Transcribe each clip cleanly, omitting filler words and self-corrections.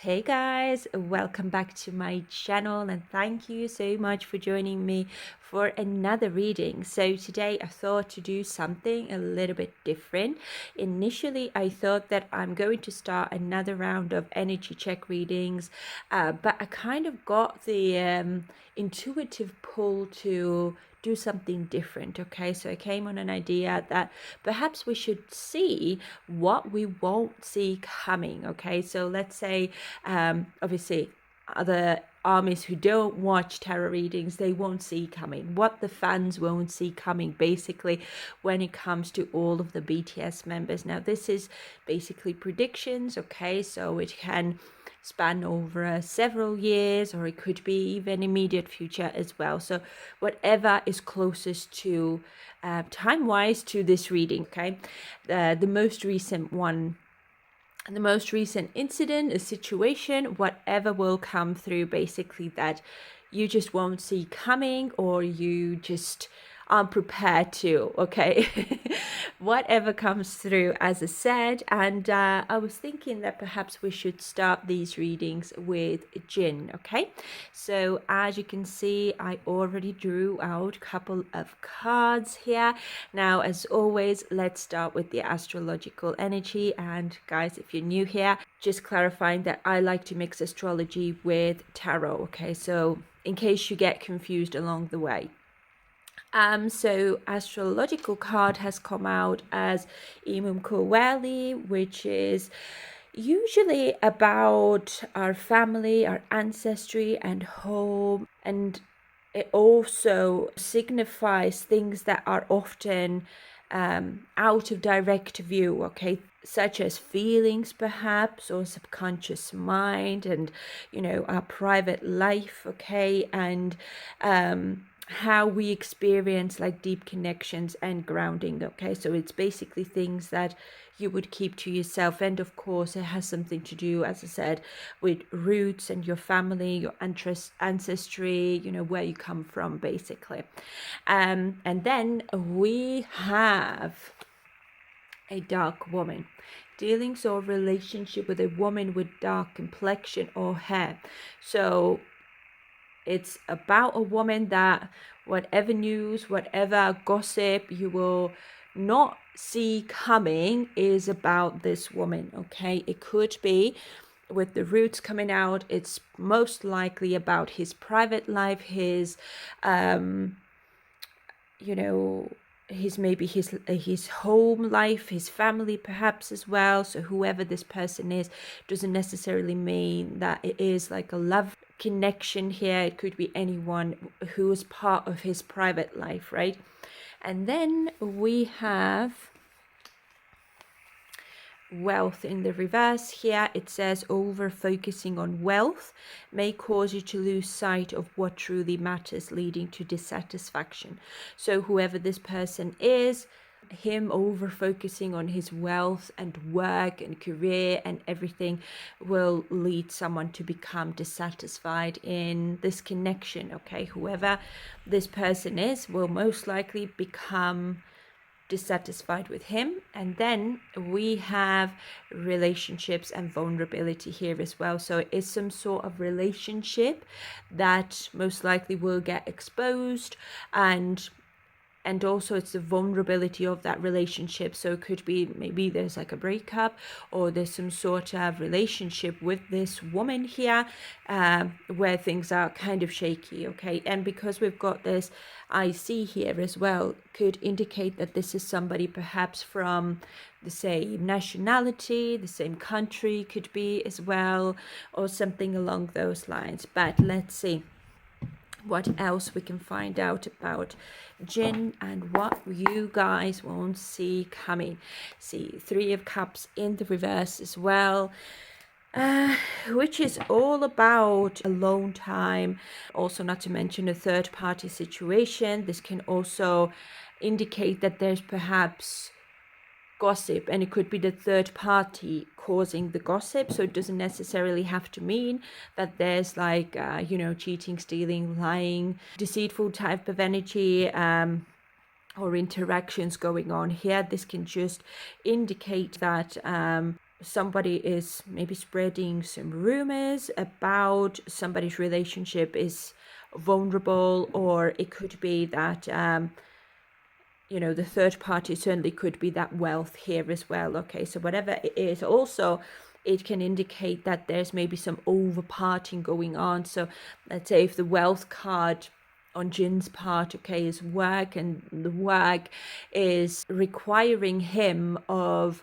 Hey guys, welcome back to my channel and thank you so much for joining me for another reading. So today I thought to do something a little bit different. Initially I thought that I'm going to start another round of energy check readings, but I kind of got the intuitive pull to do something different. Okay, so I came on an idea that perhaps we should see what we won't see coming. Okay, so let's say obviously other armies who don't watch tarot readings, they won't see coming what the fans won't see coming, basically, when it comes to all of the BTS members. Now this is basically predictions, okay, so it can span over several years, or it could be even immediate future as well. So whatever is closest to time wise to this reading. Okay, the most recent one, the most recent incident, a situation, whatever will come through, basically, that you just won't see coming, or you just aren't prepared to. Okay, whatever comes through, as I said. And I was thinking that perhaps we should start these readings with Jinn. Okay, so as you can see, I already drew out a couple of cards here. Now, as always, let's start with the astrological energy. And guys, if you're new here, just clarifying that I like to mix astrology with tarot. Okay, so in case you get confused along the way. So astrological card has come out as Imum Koweli, which is usually about our family, our ancestry and home, and it also signifies things that are often out of direct view, okay, such as feelings perhaps, or subconscious mind, and our private life, okay, and how we experience like deep connections and grounding. Okay, so it's basically things that you would keep to yourself, and of course it has something to do, as I said, with roots and your family, your ancestry, where you come from, basically. And then we have a dark woman, dealings or relationship with a woman with dark complexion or hair. So it's about a woman that whatever news, whatever gossip you will not see coming is about this woman. Okay, it could be with the roots coming out, it's most likely about his private life, his his home life, his family perhaps as well. So whoever this person is doesn't necessarily mean that it is like a love connection here. It could be anyone who is part of his private life, right? And then we have wealth in the reverse here. It says over focusing on wealth may cause you to lose sight of what truly matters, leading to dissatisfaction. So whoever this person is, him over focusing on his wealth and work and career and everything will lead someone to become dissatisfied in this connection. Okay, whoever this person is will most likely become dissatisfied with him. And then we have relationships and vulnerability here as well. So it is some sort of relationship that most likely will get exposed, and also it's the vulnerability of that relationship. So it could be maybe there's like a breakup, or there's some sort of relationship with this woman here where things are kind of shaky. Okay, and because we've got this IC here as well, could indicate that this is somebody perhaps from the same nationality, the same country, could be as well, or something along those lines. But let's see what else we can find out about Jinn and what you guys won't see coming. See, Three of Cups in the reverse as well, which is all about alone time. Also, not to mention a third party situation. This can also indicate that there's perhaps gossip, and it could be the third party causing the gossip. So it doesn't necessarily have to mean that there's like cheating, stealing, lying, deceitful type of energy or interactions going on here. This can just indicate that somebody is maybe spreading some rumors about somebody's relationship is vulnerable, or it could be that the third party certainly could be that wealth here as well. Okay, so whatever it is, also it can indicate that there's maybe some over partying going on. So let's say if the wealth card on Jin's part, okay, is work, and the work is requiring him of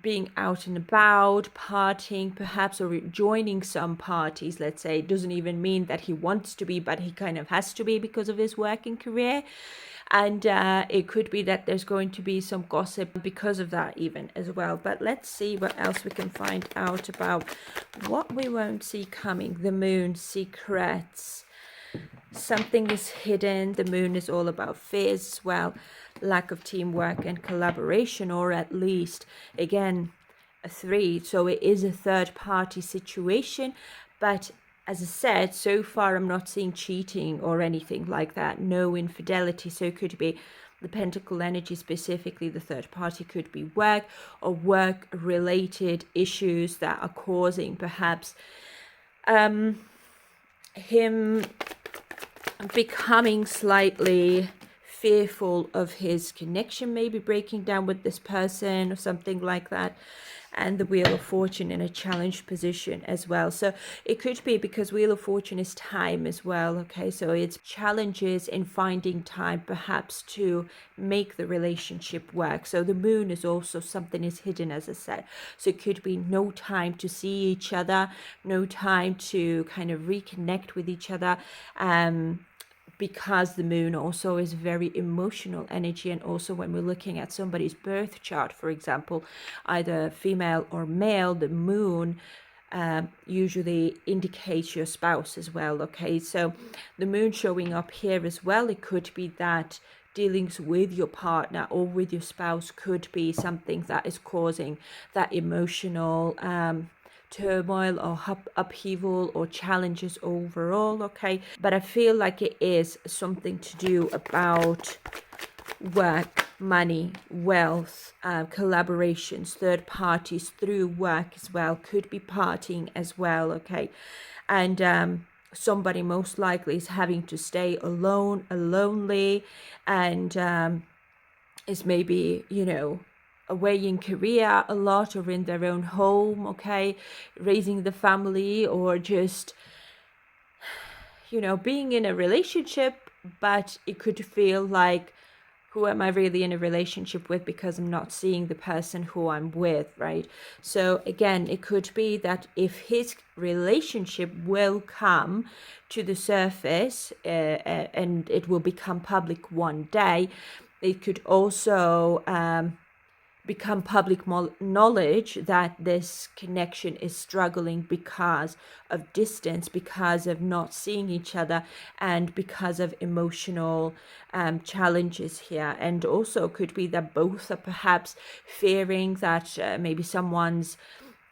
being out and about, partying perhaps, or joining some parties, let's say. It doesn't even mean that he wants to be, but he kind of has to be because of his working career. And it could be that there's going to be some gossip because of that even as well. But let's see what else we can find out about what we won't see coming. The moon, secrets. Something is hidden. The moon is all about fears as well. Lack of teamwork and collaboration, or at least, again, a 3. So it is a third party situation. But as I said, so far I'm not seeing cheating or anything like that. No infidelity. So it could be the Pentacle energy, specifically the third party, could be work or work related issues that are causing perhaps him becoming slightly fearful of his connection, maybe breaking down with this person or something like that. And the Wheel of Fortune in a challenged position as well. So it could be because Wheel of Fortune is time as well. Okay, so it's challenges in finding time perhaps to make the relationship work. So the moon is also something is hidden, as I said. So it could be no time to see each other, no time to kind of reconnect with each other. Because the moon also is very emotional energy, and also when we're looking at somebody's birth chart, for example, either female or male, the moon usually indicates your spouse as well. Okay, so the moon showing up here as well, it could be that dealings with your partner or with your spouse could be something that is causing that emotional turmoil or upheaval or challenges overall. Okay, but I feel like it is something to do about work, money, wealth, collaborations, third parties through work as well, could be partying as well. Okay, and somebody most likely is having to stay alone, lonely, and is maybe away in Korea a lot, or in their own home, okay, raising the family, or just being in a relationship, but it could feel like, who am I really in a relationship with, because I'm not seeing the person who I'm with, right? So again, it could be that if his relationship will come to the surface and it will become public one day, it could also become public knowledge that this connection is struggling because of distance, because of not seeing each other, and because of emotional challenges here. And also could be that both are perhaps fearing that maybe someone's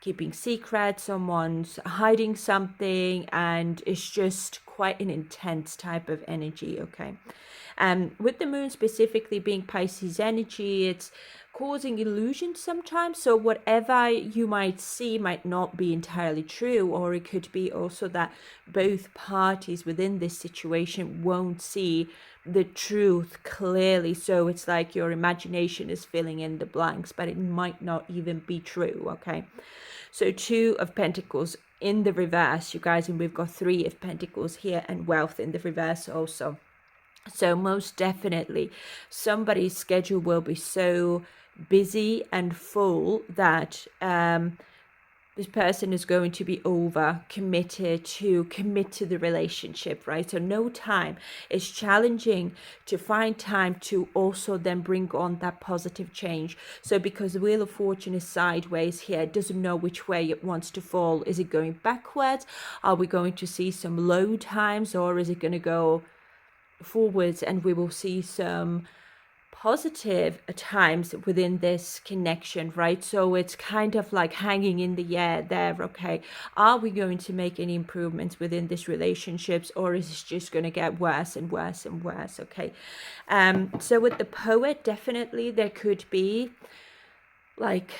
keeping secrets, someone's hiding something, and it's just quite an intense type of energy. Okay, with the moon specifically being Pisces energy, it's causing illusions sometimes. So whatever you might see might not be entirely true, or it could be also that both parties within this situation won't see the truth clearly. So it's like your imagination is filling in the blanks, but it might not even be true. Okay, so 2 of Pentacles in the reverse, you guys, and we've got 3 of Pentacles here, and wealth in the reverse also. So most definitely somebody's schedule will be so busy and full that this person is going to be over committed to commit to the relationship, right? So no time. It's challenging to find time to also then bring on that positive change. So because the Wheel of Fortune is sideways here, it doesn't know which way it wants to fall. Is it going backwards? Are we going to see some low times, or is it going to go forwards and we will see some positive times within this connection, right? So it's kind of like hanging in the air there. Okay, are we going to make any improvements within this relationships, or is it just going to get worse and worse and worse? Okay, so with the Poet, definitely there could be like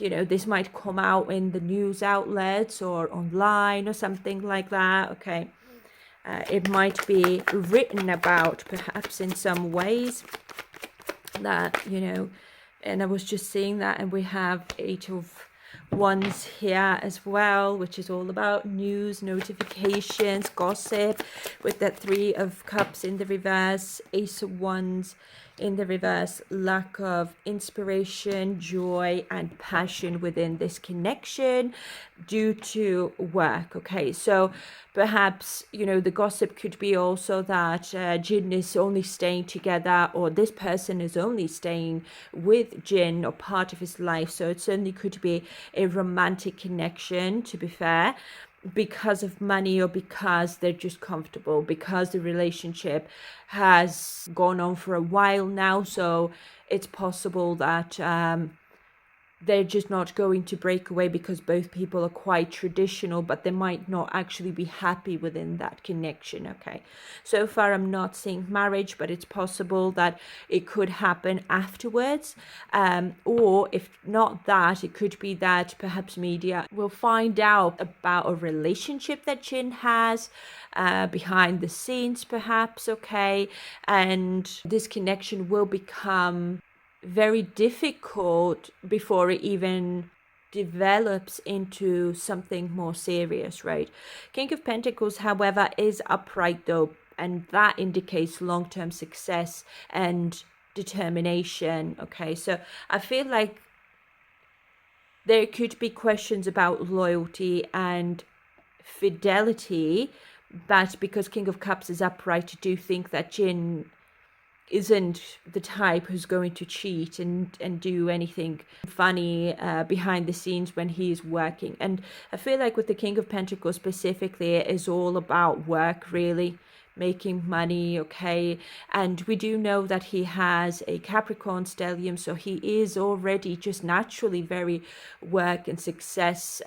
this might come out in the news outlets or online or something like that. Okay. It might be written about perhaps in some ways that, and I was just seeing that, and we have 8 of Wands here as well, which is all about news, notifications, gossip, with that 3 of Cups in the reverse, Ace of Wands in the reverse, lack of inspiration, joy, and passion within this connection due to work. Okay, so perhaps, the gossip could be also that Jin is only staying together, or this person is only staying with Jin or part of his life. So it certainly could be a romantic connection, to be fair, because of money, or because they're just comfortable, because the relationship has gone on for a while now. So it's possible that they're just not going to break away, because both people are quite traditional, but they might not actually be happy within that connection. Okay, so far I'm not seeing marriage, but it's possible that it could happen afterwards, or if not that, it could be that perhaps media will find out about a relationship that Jin has behind the scenes, perhaps. Okay, and this connection will become very difficult before it even develops into something more serious, right? King of Pentacles, however, is upright though, and that indicates long-term success and determination. Okay, so I feel like there could be questions about loyalty and fidelity, but because King of Cups is upright, I do think that Jin isn't the type who's going to cheat and do anything funny behind the scenes when he's working. And I feel like with the King of Pentacles specifically, it is all about work, really, making money. Okay, and we do know that he has a Capricorn stellium, so he is already just naturally very work and success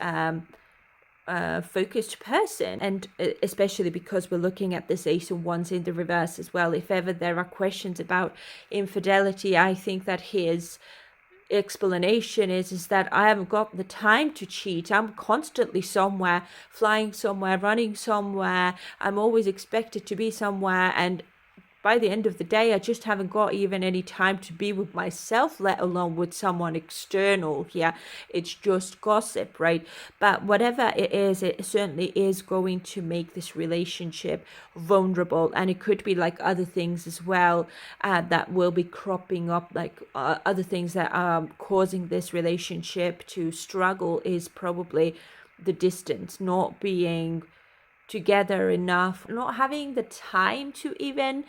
focused person, and especially because we're looking at this Ace of Wands in the reverse as well. If ever there are questions about infidelity, I think that his explanation is that I haven't got the time to cheat. I'm constantly somewhere, flying somewhere, running somewhere. I'm always expected to be somewhere, and by the end of the day, I just haven't got even any time to be with myself, let alone with someone external here. It's just gossip, right? But whatever it is, it certainly is going to make this relationship vulnerable. And it could be like other things as well that will be cropping up, like other things that are causing this relationship to struggle is probably the distance, not being together enough, not having the time to even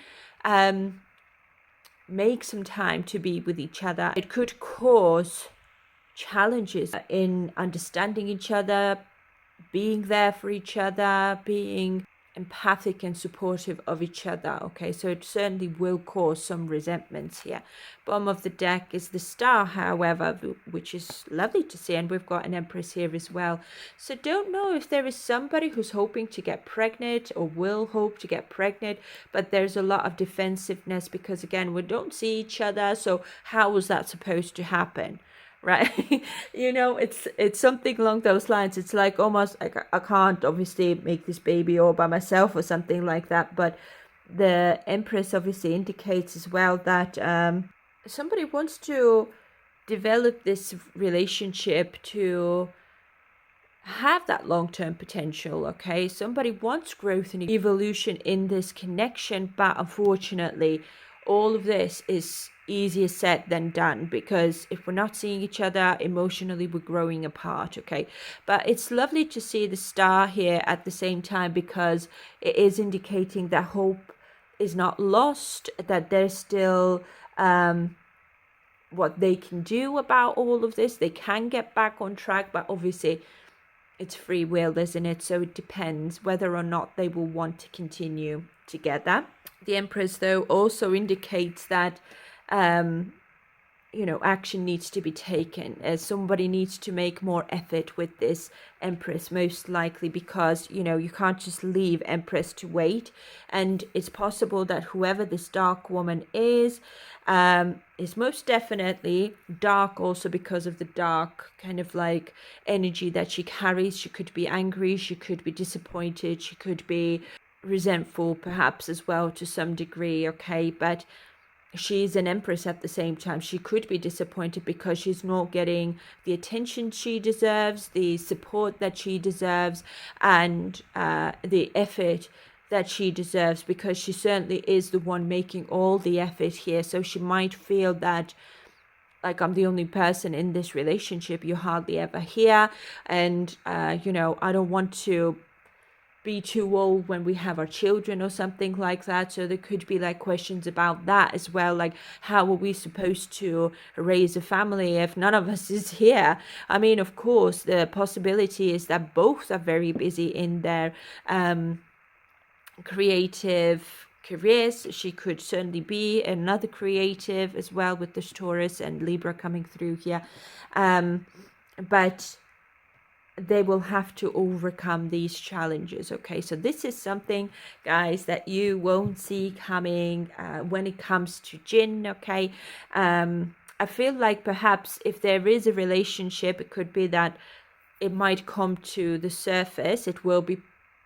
make some time to be with each other. It could cause challenges in understanding each other, being there for each other, being empathic and supportive of each other. Okay, so it certainly will cause some resentments here. Bottom of the deck is the Star, however, which is lovely to see, and we've got an Empress here as well. So don't know if there is somebody who's hoping to get pregnant or will hope to get pregnant, but there's a lot of defensiveness because, again, we don't see each other, so how is that supposed to happen? Right? It's something along those lines. It's like almost like I can't obviously make this baby all by myself or something like that. But the Empress obviously indicates as well that somebody wants to develop this relationship to have that long-term potential. Okay, somebody wants growth and evolution in this connection, but unfortunately all of this is easier said than done, because if we're not seeing each other emotionally, we're growing apart. Okay, but it's lovely to see the Star here at the same time, because it is indicating that hope is not lost, that there's still what they can do about all of this. They can get back on track, but obviously it's free will, isn't it? So it depends whether or not they will want to continue together. The Empress, though, also indicates that action needs to be taken. Somebody needs to make more effort with this Empress, most likely, because you can't just leave Empress to wait. And it's possible that whoever this dark woman is most definitely dark, also because of the dark kind of like energy that she carries. She could be angry, she could be disappointed, she could be resentful perhaps as well to some degree, okay? But she's an empress at the same time. She could be disappointed because she's not getting the attention she deserves, the support that she deserves, and the effort that she deserves, because she certainly is the one making all the effort here. So she might feel that, like, I'm the only person in this relationship, you hardly ever hear, and I don't want to be too old when we have our children or something like that. So there could be like questions about that as well, like how are we supposed to raise a family if none of us is here? I mean, of course the possibility is that both are very busy in their creative careers. She could certainly be another creative as well, with this Taurus and Libra coming through here, but they will have to overcome these challenges. Okay, so this is something, guys, that you won't see coming when it comes to Jinn. Okay, I feel like perhaps if there is a relationship, it could be that it might come to the surface, it will be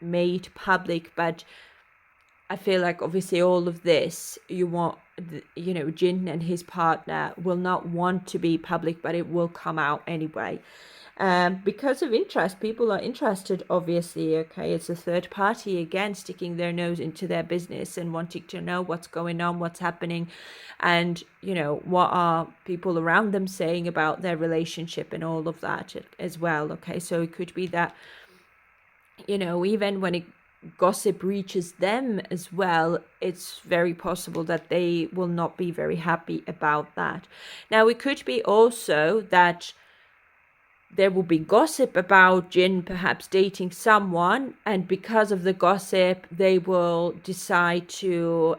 made public, but I feel like obviously all of this, Jinn and his partner will not want to be public, but it will come out anyway. Because of interest, people are interested, obviously. Okay, it's a third party again sticking their nose into their business and wanting to know what's going on, what's happening, and what are people around them saying about their relationship and all of that as well. Okay, so it could be that even when gossip reaches them as well, it's very possible that they will not be very happy about that. Now, it could be also that there will be gossip about Jinn perhaps dating someone, and because of the gossip, they will decide to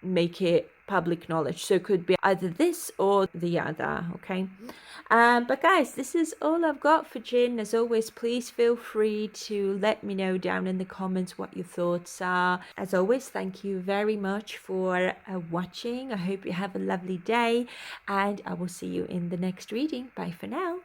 make it public knowledge. So it could be either this or the other, okay? But guys, this is all I've got for Jinn. As always, please feel free to let me know down in the comments what your thoughts are. As always, thank you very much for watching. I hope you have a lovely day, and I will see you in the next reading. Bye for now.